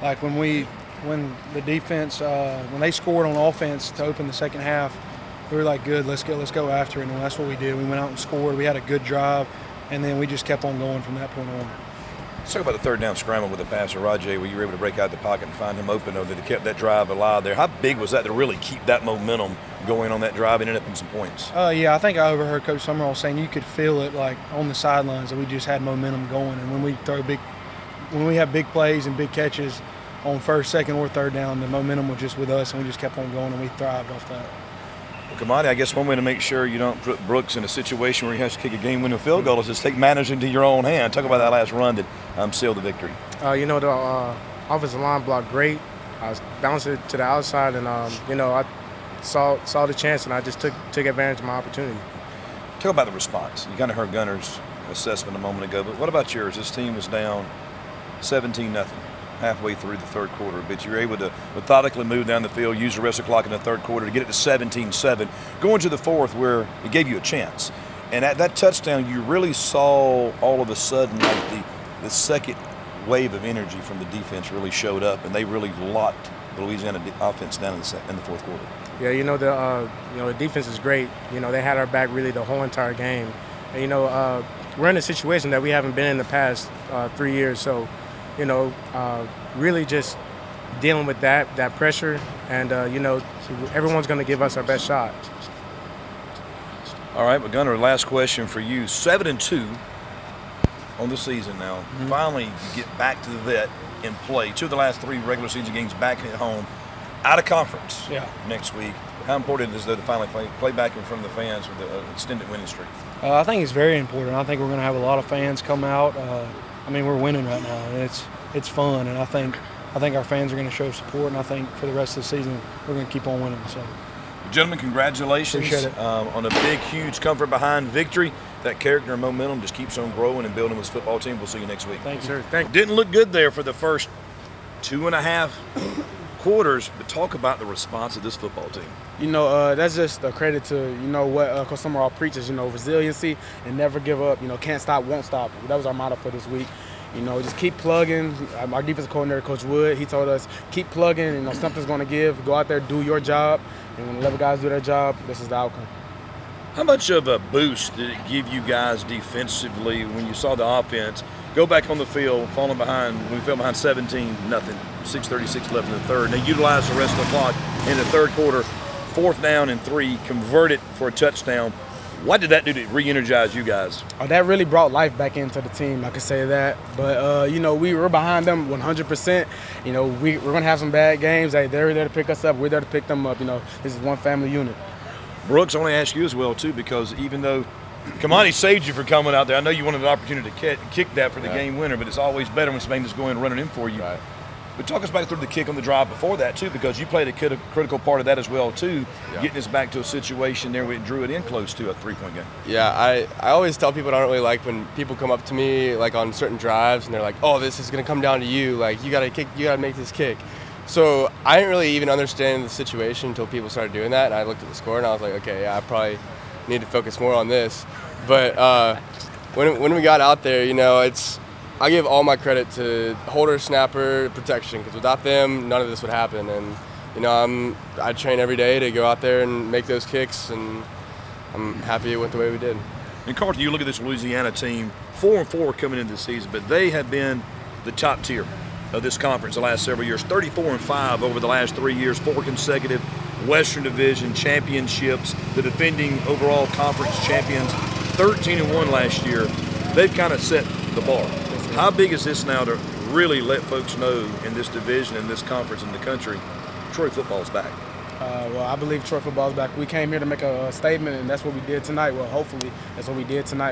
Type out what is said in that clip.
Like when the defense, when they scored on offense to open the second half, we were like, good, let's go after it. And that's what we did. We went out and scored. We had a good drive, and then we just kept on going from that point on. Let's talk about the third down scramble with the passer, Rajay, where you were able to break out the pocket and find him open, that kept that drive alive there. How big was that to really keep that momentum going on that drive and end up in some points? Yeah, I think I overheard Coach Summerall saying you could feel it like on the sidelines that we just had momentum going. And when we have big plays and big catches on first, second, or third down, the momentum was just with us, and we just kept on going, and we thrived off that. Well, Kimani, I guess one way to make sure you don't put Brooks in a situation where he has to kick a game-winning field goal is just take matters into your own hand. Talk about that last run that sealed the victory. The offensive line blocked great. I bounced it to the outside, and I saw the chance, and I just took advantage of my opportunity. Talk about the response. You kind of heard Gunnar's assessment a moment ago, but what about yours? This team was down 17-0 halfway through the third quarter, but you're able to methodically move down the field, use the rest of the clock in the third quarter to get it to 17-7, going to the fourth where it gave you a chance. And at that touchdown, you really saw all of a sudden like the second wave of energy from the defense really showed up, and they really locked the Louisiana offense down in the fourth quarter. Yeah, the defense is great. They had our back really the whole entire game. And, we're in a situation that we haven't been in the past 3 years, so really just dealing with that pressure, and everyone's going to give us our best shot. All right, but Gunnar, last question for you. 7-2 on the season now. Mm-hmm. Finally, you get back to the vet and play. 2 of the last 3 regular season games back at home, out of conference next week. How important is it to finally play back in front of the fans with an extended winning streak? I think it's very important. I think we're going to have a lot of fans come out. We're winning right now, and it's fun, and I think our fans are going to show support, and I think for the rest of the season we're going to keep on winning. So, gentlemen, congratulations. Appreciate it. On a big, huge comfort behind victory. That character and momentum just keeps on growing and building this football team. We'll see you next week. Thank you, sir. Thank you. Didn't look good there for the first 2.5 quarters, but talk about the response of this football team. That's just a credit to, what Coach Summerall preaches, resiliency and never give up. Can't stop, won't stop. That was our motto for this week. Just keep plugging. Our defensive coordinator, Coach Wood, he told us, keep plugging. Something's going to give. Go out there, do your job. And when the other guys do their job, this is the outcome. How much of a boost did it give you guys defensively when you saw the offense go back on the field, falling behind, when we fell behind 17-0, 6:36 left in the third, and they utilized the rest of the clock in the third quarter, 4th down and 3, converted for a touchdown? What did that do to re-energize you guys? That really brought life back into the team, I can say that. But, we were behind them 100%. We're going to have some bad games. Hey, they're there to pick us up. We're there to pick them up. This is one family unit. Brooks, I want to ask you as well, too, because even though Kimani saved you for coming out there, I know you wanted an opportunity to kick that for the game winner, but it's always better when somebody just going and running in for you. Right. But talk us back through the kick on the drive before that, too, because you played a critical part of that as well, too, getting us back to a situation there where it drew it in close to a 3-point game. Yeah, I always tell people I don't really like when people come up to me, like, on certain drives, and they're like, oh, this is going to come down to you. Like, you got to make this kick. So I didn't really even understand the situation until people started doing that, and I looked at the score, and I was like, okay, yeah, I probably need to focus more on this. But when we got out there, I give all my credit to holder, snapper, protection, because without them, none of this would happen. And, I train every day to go out there and make those kicks, and I'm happy it went the way we did. And Carlton, you look at this Louisiana team, 4-4 coming into the season, but they have been the top tier of this conference the last several years. 34-5 over the last 3 years, 4 consecutive Western Division championships, the defending overall conference champions, 13-1 last year. They've kind of set the bar. How big is this now to really let folks know in this division, in this conference, in the country, Troy football's back? Well, I believe Troy football's back. We came here to make a statement, and that's what we did tonight. Well, hopefully that's what we did tonight.